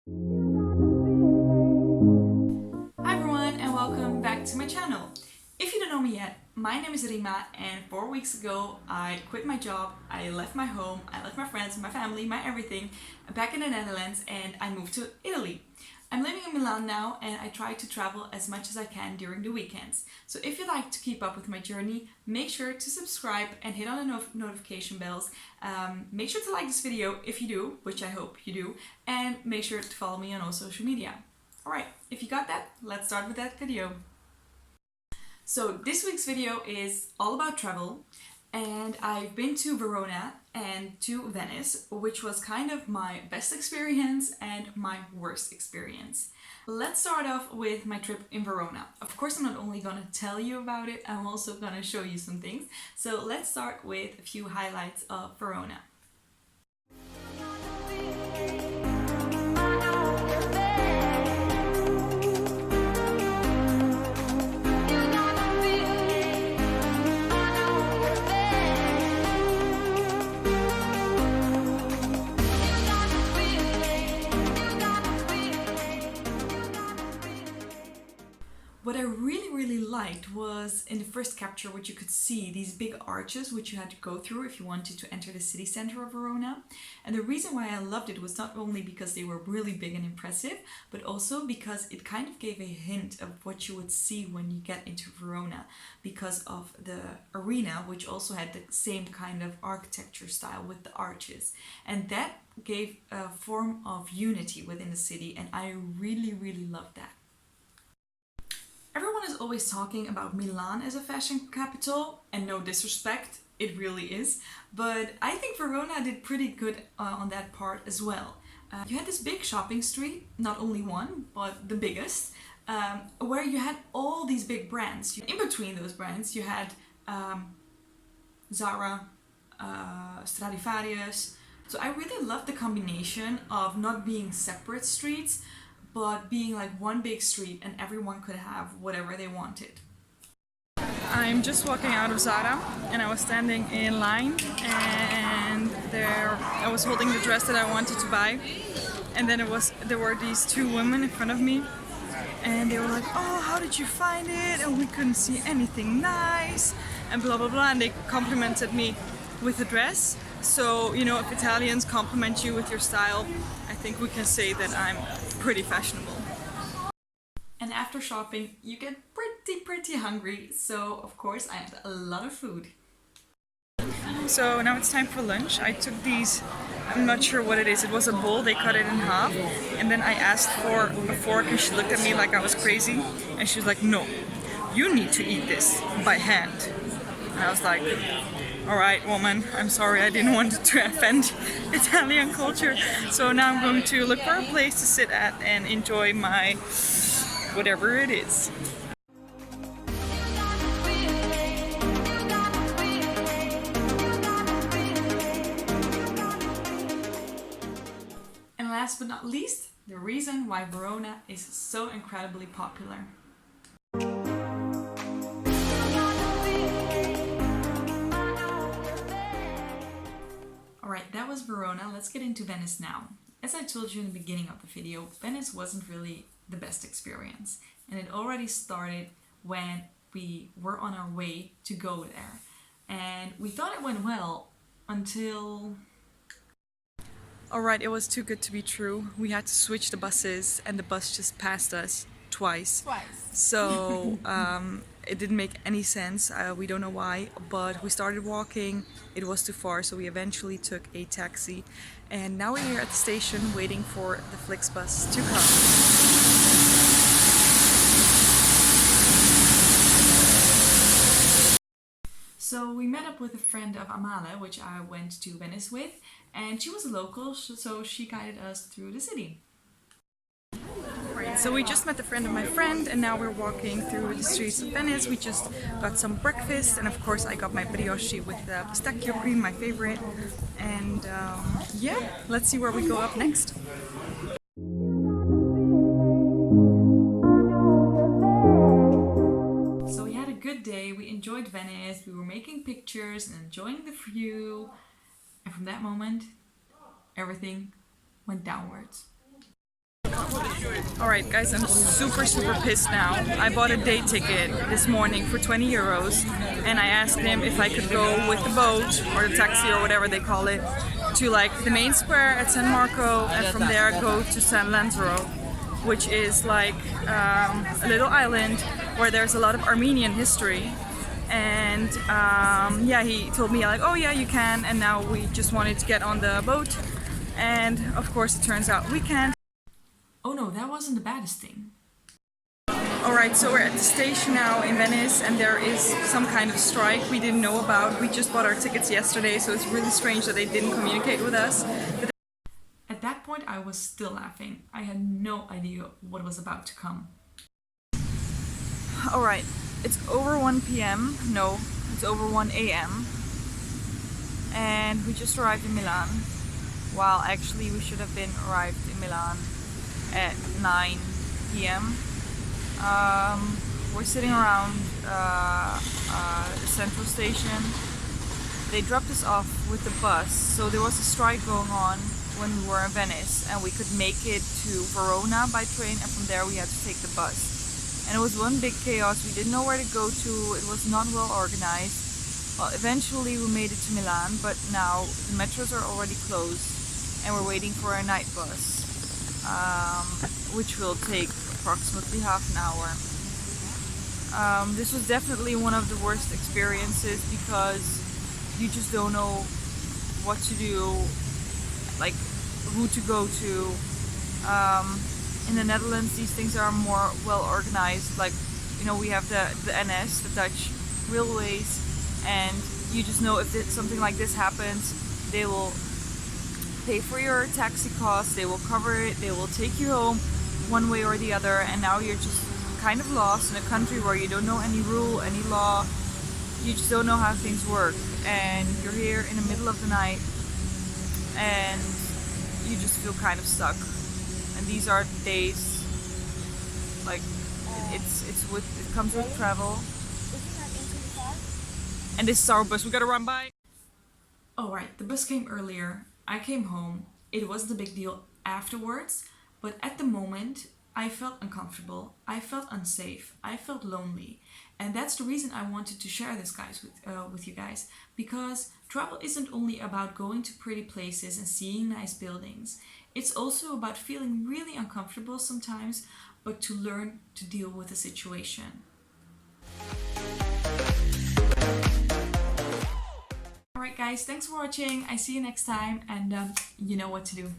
Hi everyone and welcome back to my channel. If you don't know me yet, my name is Rima and 4 weeks ago I quit my job, I left my home, I left my friends, my family, my everything back in the Netherlands and I moved to Italy. I'm living in Milan now and I try to travel as much as I can during the weekends. So if you'd like to keep up with my journey, make sure to subscribe and hit on the notification bells. Make sure to like this video if you do, which I hope you do, and make sure to follow me on all social media. Alright, if you got that, let's start with that video. So this week's video is all about travel, and I've been to Verona and to Venice, which was kind of my best experience and my worst experience. Let's start off with my trip in Verona. Of course, I'm not only gonna tell you about it, I'm also gonna show you some things. So let's start with a few highlights of Verona. What I really liked was in the first capture what you could see, these big arches which you had to go through if you wanted to enter the city center of Verona. And the reason why I loved it was not only because they were really big and impressive, but also because it kind of gave a hint of what you would see when you get into Verona, because of the arena, which also had the same kind of architecture style with the arches. And that gave a form of unity within the city, and I really loved that. Everyone is always talking about Milan as a fashion capital, and no disrespect, it really is, but I think Verona did pretty good on that part as well. You had this big shopping street, not only one, but the biggest, where you had all these big brands. In between those brands you had Zara, Stradivarius. So I really loved the combination of not being separate streets, but being like one big street and everyone could have whatever they wanted. I'm just walking out of Zara and I was standing in line, and there I was holding the dress that I wanted to buy, and then there were these two women in front of me and they were like, oh, how did you find it? And we couldn't see anything nice and blah blah blah, and they complimented me with the dress. So, you know, if Italians compliment you with your style, I think we can say that I'm pretty fashionable. And after shopping, you get pretty hungry, so of course I had a lot of food. So now it's time for lunch. I took these, I'm not sure what it is, it was a bowl, they cut it in half, and then I asked for a fork and she looked at me like I was crazy, and she was like, no, you need to eat this by hand. And I was like, alright woman, I'm sorry, I didn't want to offend Italian culture. So now I'm going to look for a place to sit at and enjoy my whatever it is. And last but not least, the reason why Verona is so incredibly popular. Alright, that was Verona. Let's get into Venice now. As I told you in the beginning of the video, Venice wasn't really the best experience. And it already started when we were on our way to go there. And we thought it went well until... Alright, it was too good to be true. We had to switch the buses and the bus just passed us twice. So it didn't make any sense. We don't know why, but we started walking. It was too far, so we eventually took a taxi. And now we're here at the station waiting for the Flixbus to come. So we met up with a friend of Amale, which I went to Venice with, and she was a local, so she guided us through the city. Right, so we just met a friend of my friend and now we're walking through the streets of Venice. We just got some breakfast, and of course I got my brioche with pistachio cream, my favorite. And yeah, let's see where we go up next. So we had a good day, we enjoyed Venice, we were making pictures and enjoying the view. And from that moment, everything went downwards. Alright guys, I'm super pissed now. I bought a day ticket this morning for 20 euros and I asked him if I could go with the boat or the taxi or whatever they call it to like the main square at San Marco and from there go to San Lanzaro, which is like a little island where there's a lot of Armenian history. And yeah, he told me like, oh yeah, you can, and now we just wanted to get on the boat and of course it turns out we can't. Oh no, that wasn't the baddest thing. Alright, so we're at the station now in Venice and there is some kind of strike we didn't know about. We just bought our tickets yesterday, so it's really strange that they didn't communicate with us. But at that point I was still laughing. I had no idea what was about to come. Alright, it's over 1 p.m. No, it's over 1 a.m. and we just arrived in Milan. While actually we should have been arrived in Milan at 9 p.m. We're sitting around the central station. They dropped us off with the bus, so there was a strike going on when we were in Venice and we could make it to Verona by train and from there we had to take the bus. And it was one big chaos, we didn't know where to go to, it was not well organized. Well, eventually we made it to Milan, but now the metros are already closed and we're waiting for a night bus. Which will take approximately half an hour. This was definitely one of the worst experiences because you just don't know what to do, like who to go to. In the Netherlands these things are more well organized, like, you know, we have the NS, the Dutch railways, and you just know if something like this happens, they will pay for your taxi costs, they will cover it, they will take you home one way or the other, and now you're just kind of lost in a country where you don't know any rule, any law, you just don't know how things work, and you're here in the middle of the night and you just feel kind of stuck. And these are days, like, it comes with travel. And this is our bus, we gotta run by. Oh right, the bus came earlier. I came home. It wasn't a big deal afterwards, but at the moment I felt uncomfortable, I felt unsafe, I felt lonely. And that's the reason I wanted to share this with you guys, because travel isn't only about going to pretty places and seeing nice buildings. It's also about feeling really uncomfortable sometimes, but to learn to deal with the situation. Alright guys, thanks for watching. I see you next time, and you know what to do.